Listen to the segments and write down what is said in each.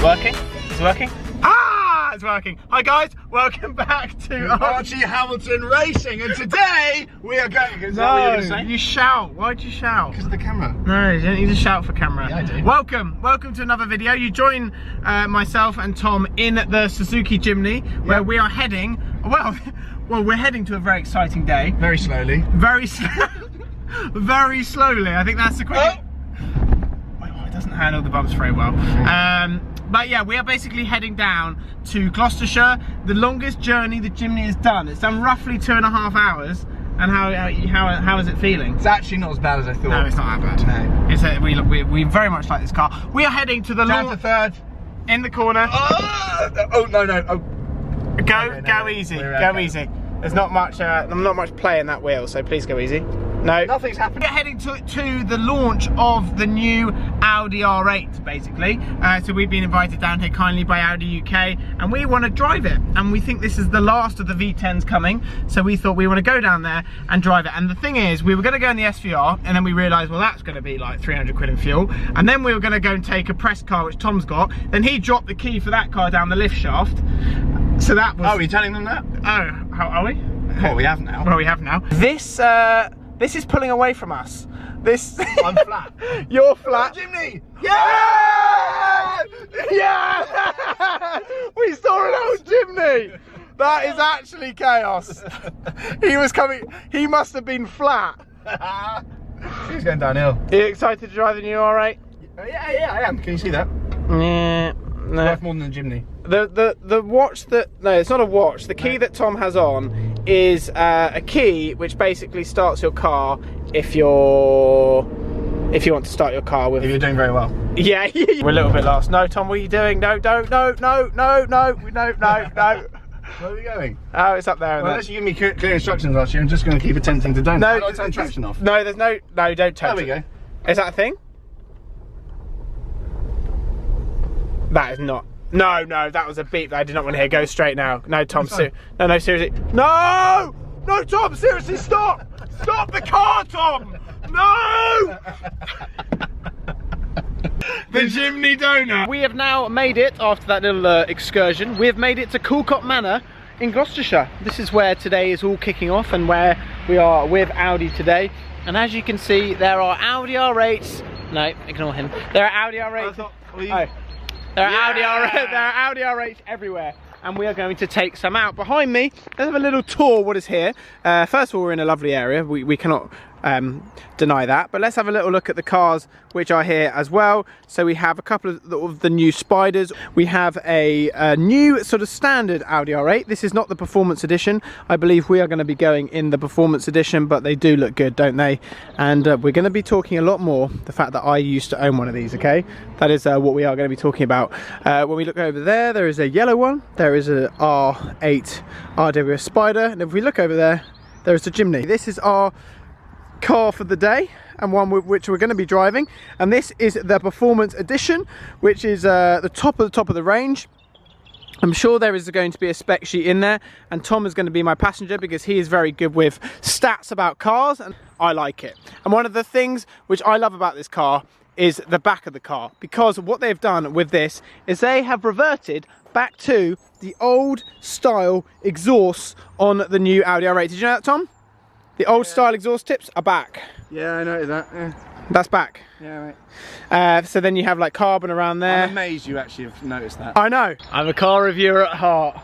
it working? Is it working? Ah, it's working. Hi guys, welcome back to Archie Hamilton Racing, and today we are going. Is that what you're gonna say? You shout. Why'd you shout? Because of the camera. No, you don't need to shout for camera. Yeah, I do. Welcome to another video. You join myself and Tom in the Suzuki Jimny, where we are heading. Well, we're heading to a very exciting day. Very slowly. Very slowly. I think that's the quickest. Oh, it doesn't handle the bumps very well. But yeah, we are basically heading down to Gloucestershire. The longest journey the Jimny has done. It's done roughly 2.5 hours. And how is it feeling? It's actually not as bad as I thought. No, it's not that bad. No. It's we very much like this car. We are heading to the Down to third. in the corner. Oh no. Oh. Go easy. Go easy. There's not much play in that wheel, so please go easy. No. Nothing's happening. We're heading to the launch of the new Audi R8, basically. So we've been invited down here kindly by Audi UK, and we want to drive it. And we think this is the last of the V10s coming, so we thought we want to go down there and drive it. And the thing is, we were going to go in the SVR, and then we realised, well, that's going to be like 300 quid in fuel. And then we were going to go and take a press car, which Tom's got. Then he dropped the key for that car down the lift shaft. So that was... Oh, are you telling them that? Oh, how are we? Well, we have now. Well, we have now. This is pulling away from us. I'm flat. You're flat. Jimny! Yeah! Yeah! We saw an old Jimny. That is actually chaos. He was coming. He must have been flat. She's going downhill. Are you excited to drive the new R8? Yeah, I am. Can you see that? Yeah. No. Worth more than a Jimny. The watch that, no, it's not a watch. The key that Tom has on is a key which basically starts your car if you want to start your car with. If you're doing very well. Yeah, we're a little bit lost. No, Tom, what are you doing? No. Where are we going? Oh, it's up there. Unless you give me clear instructions, Archie, I'm just going to keep attempting to don't. No, I'll turn traction off. No, there's no, don't touch There we go. Is that a thing? That is not. No, that was a beep that I did not want to hear. Go straight now. No, Tom, no, seriously. No, Tom, seriously, stop! Stop the car, Tom! No! The Jimny Donut. We have now made it, after that little excursion, we have made it to Coolcot Manor in Gloucestershire. This is where today is all kicking off and where we are with Audi today. And as you can see, there are Audi R8s. No, ignore him. There are Audi R8s. There are Audi R8s everywhere, and we are going to take some out. Behind me, let's have a little tour what is here. First of all, we're in a lovely area. We cannot deny that, but let's have a little look at the cars which are here as well. So we have a couple of the new Spiders. We have a new sort of standard Audi R8. This is not the performance edition. I believe we are going to be going in the performance edition, but they do look good, don't they? And we're going to be talking a lot more the fact that I used to own one of these, okay? That is what we are going to be talking about. When we look over there, there is a yellow one. There is a R8 RWS Spider, and if we look over there, there is a Jimny. This is our car for the day, and one which we're going to be driving, and this is the performance edition, which is the top of the range. I'm sure there is going to be a spec sheet in there, and Tom is going to be my passenger because he is very good with stats about cars, and I like it. And one of the things which I love about this car is the back of the car, because what they've done with this is they have reverted back to the old style exhausts on the new Audi R8. Did you know that, Tom? The old style exhaust tips are back. Yeah, I noticed that. Yeah. That's back. Yeah, right. So then you have like carbon around there. I'm amazed you actually have noticed that. I know. I'm a car reviewer at heart.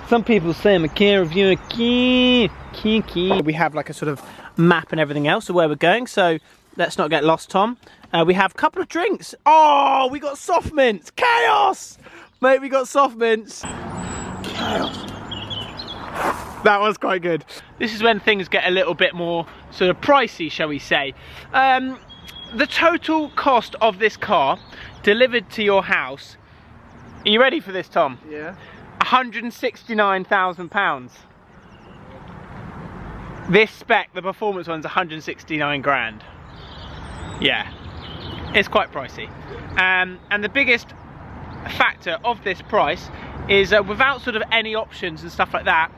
Some people say I'm a car reviewer. We have like a sort of map and everything else of where we're going. So let's not get lost, Tom. We have a couple of drinks. Oh, we got soft mints. Chaos! Mate, we got soft mints. Chaos. That was quite good. This is when things get a little bit more sort of pricey, shall we say. The total cost of this car delivered to your house, are you ready for this, Tom? Yeah. £169,000. This spec, the performance one's 169 grand. Yeah, it's quite pricey. And the biggest factor of this price is without sort of any options and stuff like that,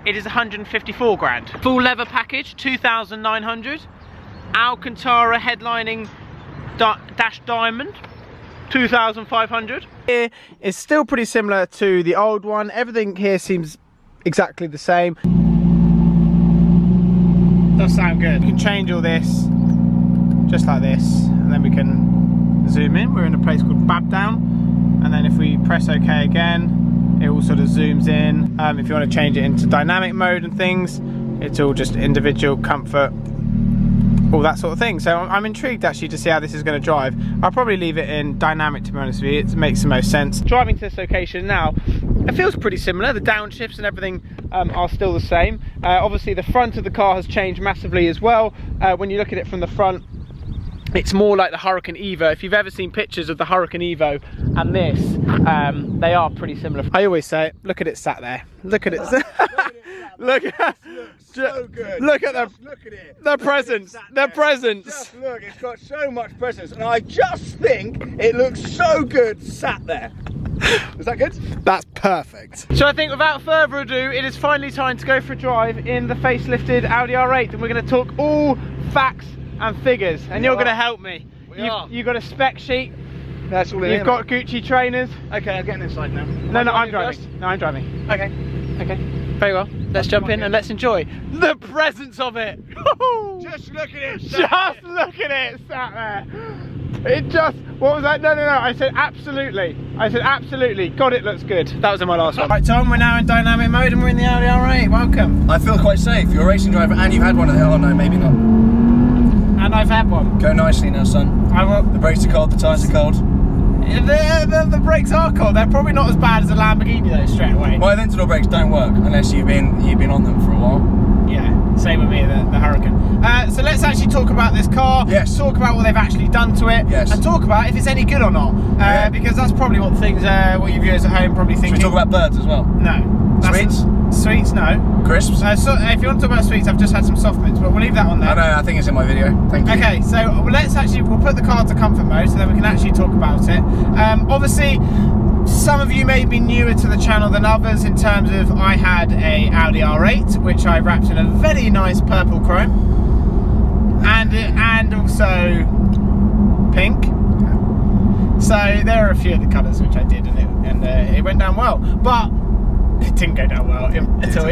it is 154 grand. Full leather package, 2,900. Alcantara headlining dash diamond, 2,500. Here is still pretty similar to the old one. Everything here seems exactly the same. Does sound good. You can change all this just like this, and then we can zoom in. We're in a place called Babdown, and then if we press OK again, it all sort of zooms in. If you want to change it into dynamic mode and things, it's all just individual comfort, all that sort of thing. So I'm intrigued actually to see how this is going to drive. I'll probably leave it in dynamic, to be honest with you. It makes the most sense. Driving to this location now, it feels pretty similar. The downshifts and everything are still the same. Obviously the front of the car has changed massively as well. When you look at it from the front, it's more like the Hurricane Evo. If you've ever seen pictures of the Hurricane Evo and this, they are pretty similar. I always say it, look at it sat there. Look at it. Look at so good. Look at Look at it. the presence. The presence. Just look, it's got so much presence, and I just think it looks so good sat there. Is that good? That's perfect. So I think without further ado, it is finally time to go for a drive in the facelifted Audi R8, and we're going to talk all facts and figures, and you're going to help me. You've got a spec sheet. That's all. You've got Gucci trainers. Okay, I'm getting inside now. No, I'm driving. No, I'm driving. Okay. Okay. Very well. Let's jump in and let's enjoy the presence of it. Just look at it. Just look at it sat there. It just, what was that? No, I said absolutely. I said absolutely. God, it looks good. That was in my last one. Right, Tom, we're now in dynamic mode and we're in the Audi R8. Welcome. I feel quite safe. You're a racing driver and you've had one of them. Oh no, maybe not. And I've had one. Go nicely now, son. I will. The brakes are cold, the tyres are cold. The brakes are cold. They're probably not as bad as a Lamborghini though, straight away. My Untitled brakes don't work unless you've been on them for a while. Yeah, same with me, the Hurricane. So let's actually talk about this car. Yes. Talk about what they've actually done to it. Yes. And talk about if it's any good or not. Yeah. Because that's probably what what your viewers at home probably thinking. Should we talk about birds as well? No. Sweets? Sweets, no. Crisps? So if you want to talk about sweets, I've just had some soft mints, but we'll leave that on there. I know, I think it's in my video. Thank you. Okay, so we'll put the car to comfort mode so then we can actually talk about it. Obviously, some of you may be newer to the channel than others in terms of I had a Audi R8, which I wrapped in a very nice purple chrome. And also pink. So there are a few of the colours which I did and it went down well. But it didn't go down well at all.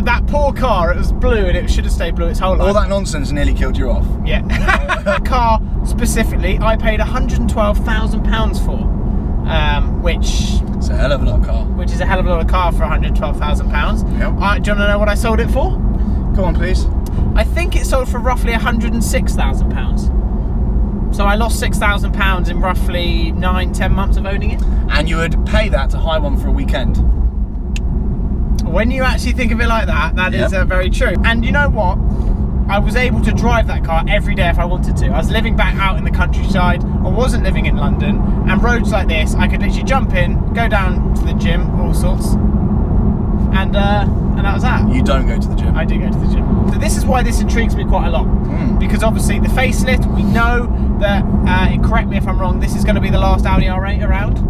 That poor car, it was blue and it should have stayed blue its whole life. All that nonsense nearly killed you off. Yeah. The car specifically, I paid £112,000 for, which... It's a hell of a lot of car. Which is a hell of a lot of car for £112,000. Yep. Do you want to know what I sold it for? Go on, please. I think it sold for roughly £106,000. So I lost £6,000 in roughly 9-10 months of owning it. And you would pay that to hire one for a weekend. When you actually think of it like that, that is very true. And you know what? I was able to drive that car every day if I wanted to. I was living back out in the countryside. I wasn't living in London. And roads like this, I could literally jump in, go down to the gym, all sorts. And that was that. You don't go to the gym? I do go to the gym. So this is why this intrigues me quite a lot. Because obviously the facelift, we know that, correct me if I'm wrong, this is going to be the last Audi R8 around?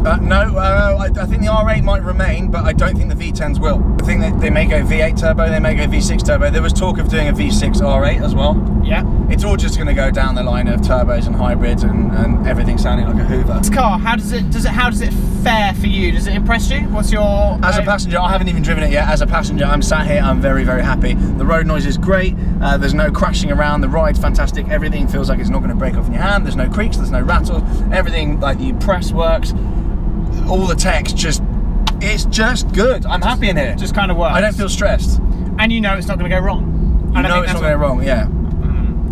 No, I think the R8 might remain, but I don't think the V10s will. I think that they may go V8 turbo, they may go V6 turbo. There was talk of doing a V6 R8 as well. Yeah. It's all just going to go down the line of turbos and hybrids and everything sounding like a Hoover. This car, how does it fare for you? Does it impress you? What's your... As a passenger, I haven't even driven it yet. As a passenger, I'm sat here, I'm very, very happy. The road noise is great. There's no crashing around. The ride's fantastic. Everything feels like it's not going to break off in your hand. There's no creaks, there's no rattles. Everything, like the press works. All the text it's just good. I'm happy in here. Just kind of works. I don't feel stressed. And you know it's not going to go wrong. You know it's not going to go wrong, yeah.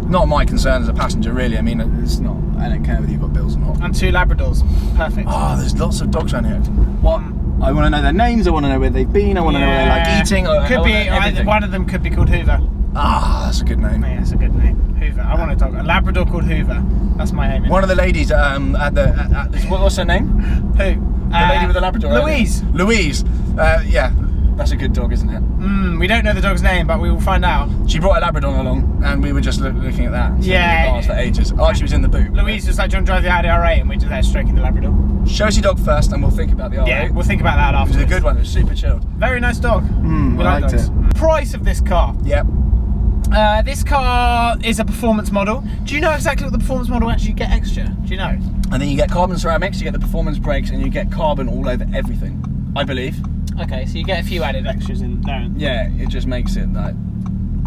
Not my concern as a passenger, really. I mean, it's not. I don't care whether you've got bills or not. And 2 Labradors. Perfect. Oh, there's lots of dogs around here. What? I want to know their names. I want to know where they've been. I want to know where they like eating. Could be. One of them could be called Hoover. Ah, that's a good name. Yeah, that's a good name. Hoover. I want a dog. A Labrador called Hoover. That's my aim. One of the ladies what's her name? Who? The lady with the Labrador. Louise. Louise. Yeah, that's a good dog, isn't it? We don't know the dog's name, but we will find out. She brought a Labrador along, and we were just looking at that. Yeah. For ages. Oh, she was in the boot. Louise was like, "Do you want to drive the Audi R8?" And we just there stroking the Labrador. Show us your dog first, and we'll think about the R8. Yeah, we'll think about that after. It was a good one. It was super chilled. Very nice dog. We I liked dogs. it. Price of this car. Yep. This car is a performance model. Do you know exactly what the performance model actually get extra? Do you know? And then you get carbon ceramics, you get the performance brakes, and you get carbon all over everything, I believe. Okay, so you get a few added extras in there. Yeah, it just makes it like...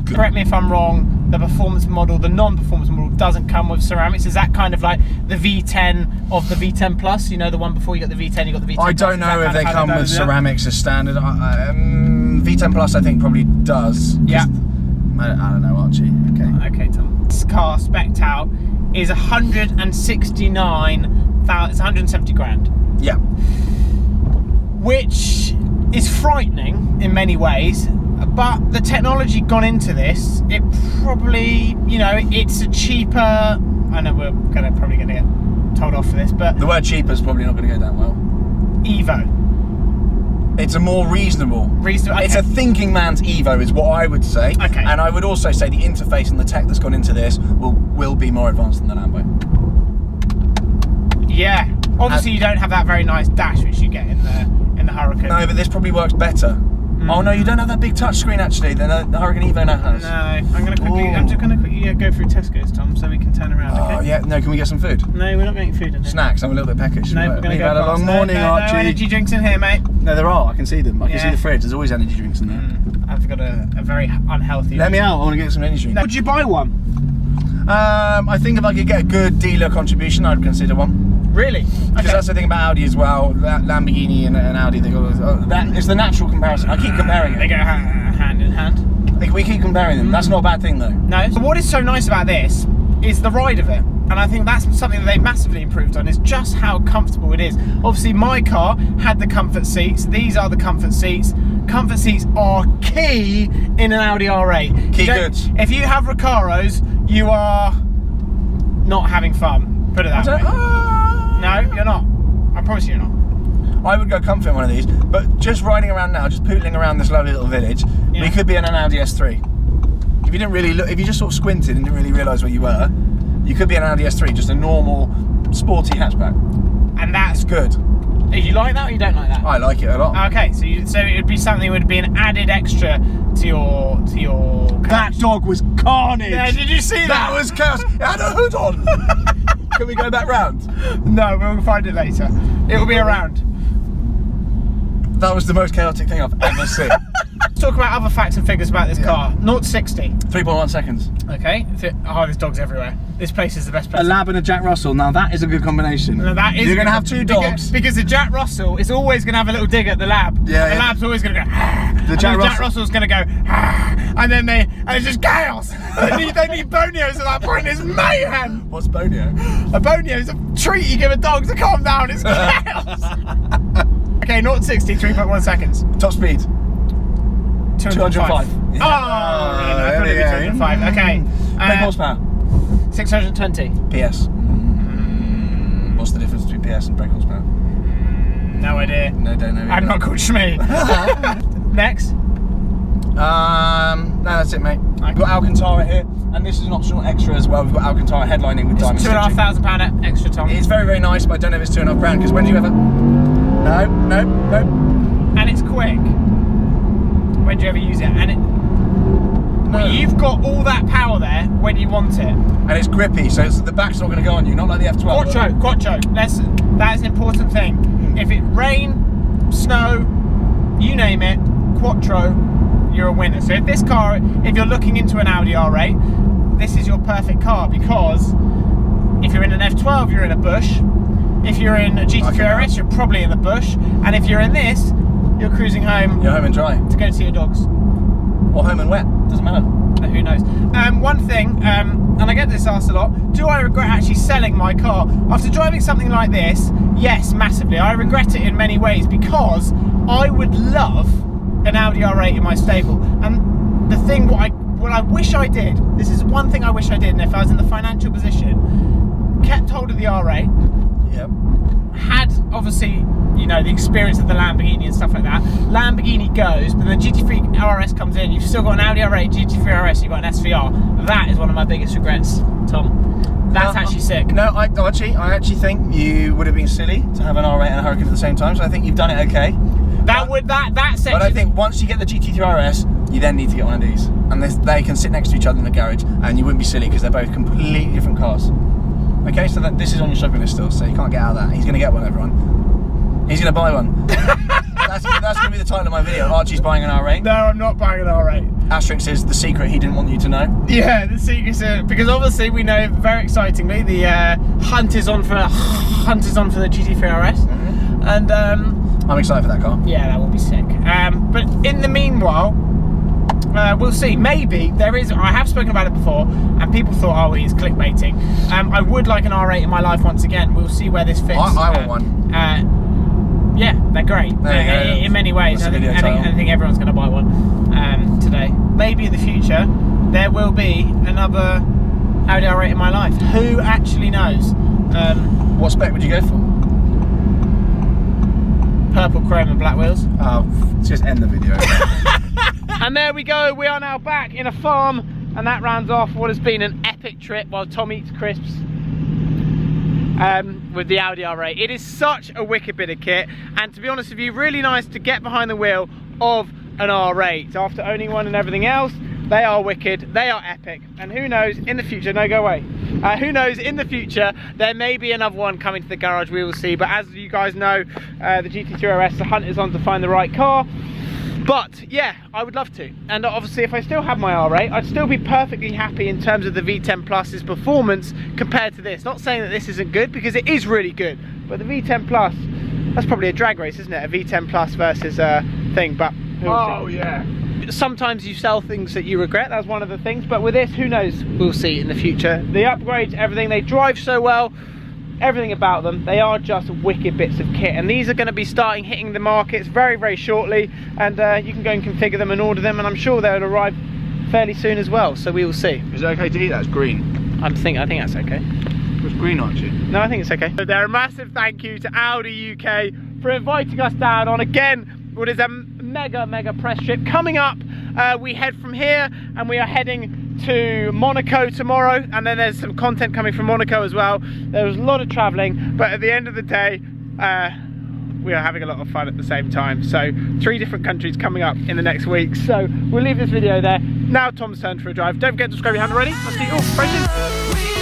Correct me if I'm wrong, the performance model, the non-performance model doesn't come with ceramics. Is that kind of like the V10 of the V10 Plus? You know, the one before you got the V10, you got the V10 I don't know if they come with ceramics as standard. V10 Plus I think probably does. Yeah. I don't know, Archie. Okay, Tom. This car spec'd out is 169,000, it's 170 grand. Yeah. Which is frightening in many ways, but the technology gone into this, it probably, you know, it's a cheaper, I know we're probably gonna get told off for this, but... The word cheaper is probably not gonna go down well. Evo. It's a more reasonable. Okay. It's a thinking man's Evo is what I would say. Okay. And I would also say the interface and the tech that's gone into this will be more advanced than the Lambo. Yeah. Obviously you don't have that very nice dash which you get in the Hurricane. No, but this probably works better. Oh no, you don't have that big touch screen actually than the Hurricane Evo now has. No, I'm just gonna quickly go through Tesco's, Tom, so we can turn around. Oh okay? Yeah, no, can we get some food? No, we're not getting food in here. Snacks, I'm a little bit peckish. No, we're gonna go had a long morning, Archie. No energy drinks in here, mate. No, there are. I can see them. I can see the fridge. There's always energy drinks in there. I've got a very unhealthy. Let me out. I want to get some energy drinks. Would you buy one? I think if I could get a good dealer contribution, I'd consider one. Really? Because that's the thing about Audi as well. Lamborghini and Audi, they got that. It's the natural comparison. I keep comparing it. They go hand in hand. We keep comparing them. That's not a bad thing though. No. So what is so nice about this is the ride of it. And I think that's something that they've massively improved on, is just how comfortable it is. Obviously my car had the comfort seats, these are the comfort seats. Comfort seats are key in an Audi R8. Key goods. If you have Recaros, you are not having fun, put it that way. No, you're not. I promise you're not. I would go comfort in one of these, but just riding around now, just pootling around this lovely little village, we could be in an Audi S3. If you didn't really look, if you just sort of squinted and didn't really realise where you were, you could be an Audi S3, just a normal, sporty hatchback. And that's good. Do you like that or you don't like that? I like it a lot. Okay, so it would be something that would be an added extra to your That dog was carnage. Yeah, did you see that? That was chaos. It had a hood on. Can we go back round? No, we'll find it later. It will be around. That was the most chaotic thing I've ever seen. Let's talk about other facts and figures about this car. 0 to 60. 3.1 seconds. Okay. Oh, there's dogs everywhere. This place is the best place. A lab and a Jack Russell. Now that is a good combination. No, that is. You're going to have two dogs. Because the Jack Russell is always going to have a little dig at the lab. Yeah. And the lab's always going to go. The Jack Russell's going to go. And then it's just chaos. they need bonios at that point. It's mayhem. What's bonio? A bonio is a treat you give a dog to calm down. It's chaos. Okay, 0 to 60, 3.1 seconds. Top speed. 205. Yeah. Oh, I thought it'd be 205. Okay. Brake horsepower. 620. PS. What's the difference between PS and brake horsepower? No idea. No, don't know. I'm not called Shmee. Next. No, that's it, mate. We've got Alcantara here, and this is an optional extra as well. We've got Alcantara headlining with diamond stitching. £2,500 extra, Tom. It's very, very nice, but I don't know if it's £2.5 grand, because when do you ever... No. And it's quick. When do you ever use it? And it... No. You've got all that power there when you want it. And it's grippy, so the back's not going to go on you, not like the F12. Quattro. That's an important thing. If it rain, snow, you name it, Quattro, you're a winner. So if you're looking into an Audi R8, this is your perfect car, because if you're in an F12, you're in a bush. If you're in a GT3 RS, you're probably in the bush. And if you're in this, you're cruising home. You're home and dry. To go see your dogs. Or home and wet, doesn't matter. Who knows? One thing, and I get this asked a lot, do I regret actually selling my car? After driving something like this, yes, massively. I regret it in many ways, because I would love an Audi R8 in my stable. And the thing, what I wish I did, this is one thing I wish I did, and if I was in the financial position, kept hold of the R8, had obviously, you know, the experience of the Lamborghini and stuff like that. Lamborghini goes, but the GT3 RS comes in, you've still got an Audi R8, GT3 RS, you've got an SVR. That is one of my biggest regrets, Tom. That's actually sick. No, I actually think you would have been silly to have an R8 and a Hurricane at the same time, so I think you've done it okay. That section. But I think once you get the GT3 RS, you then need to get one of these. And they can sit next to each other in the garage, and you wouldn't be silly, because they're both completely different cars. Okay, so this is on your shopping list still, so you can't get out of that. He's going to get one, everyone. He's going to buy one. That's going to be the title of my video. Archie's buying an R8. No, I'm not buying an R8. Asterisk is the secret he didn't want you to know. Yeah, the secret, because obviously we know, very excitingly, the hunt is on for the GT3 RS, and I'm excited for that car. yeah, that will be sick. But in the meanwhile, we'll see. Maybe there is. I have spoken about it before, and people thought, oh, he's clickbaiting. I would like an R8 in my life once again. We'll see where this fits. I want one. Yeah, they're great. There you go. In many ways. I think everyone's going to buy one today. Maybe in the future there will be another Audi R8 in my life. Who actually knows? What spec would you go for? Purple, chrome and black wheels. Let's just end the video. And there we go. We are now back in a farm, and that rounds off what has been an epic trip while Tom eats crisps. With the Audi R8. It is such a wicked bit of kit, and to be honest with you, really nice to get behind the wheel of an R8 after owning one and everything else. They are wicked, they are epic, and who knows in the future, no, go away. Who knows in the future, there may be another one coming to the garage, we will see. But as you guys know, the GT3 RS, the hunt is on to find the right car. But yeah, I would love to. And obviously if I still have my R8, I'd still be perfectly happy in terms of the V10 Plus's performance compared to this. Not saying that this isn't good, because it is really good. But the V10 Plus, that's probably a drag race, isn't it? A V10 Plus versus a thing, but oh yeah. Sometimes you sell things that you regret, that's one of the things. But with this, who knows, we'll see in the future. The upgrades, everything, they drive so well. Everything about them, they are just wicked bits of kit, and these are going to be starting hitting the markets very, very shortly, and you can go and configure them and order them, and I'm sure they'll arrive fairly soon as well, so we will see. Is it okay to eat that? It's green. I think that's okay. It's green, aren't you? No, I think it's okay. So there, a massive thank you to Audi UK for inviting us down on, again, what is a mega press trip. Coming up, we head from here and we are heading to Monaco tomorrow, and then there's some content coming from Monaco as well. There was a lot of traveling, but at the end of the day, we are having a lot of fun at the same time. So 3 different countries coming up in the next week. So we'll leave this video there. Now Tom's turn for a drive. Don't forget to subscribe if you haven't already. I'll see you all very soon.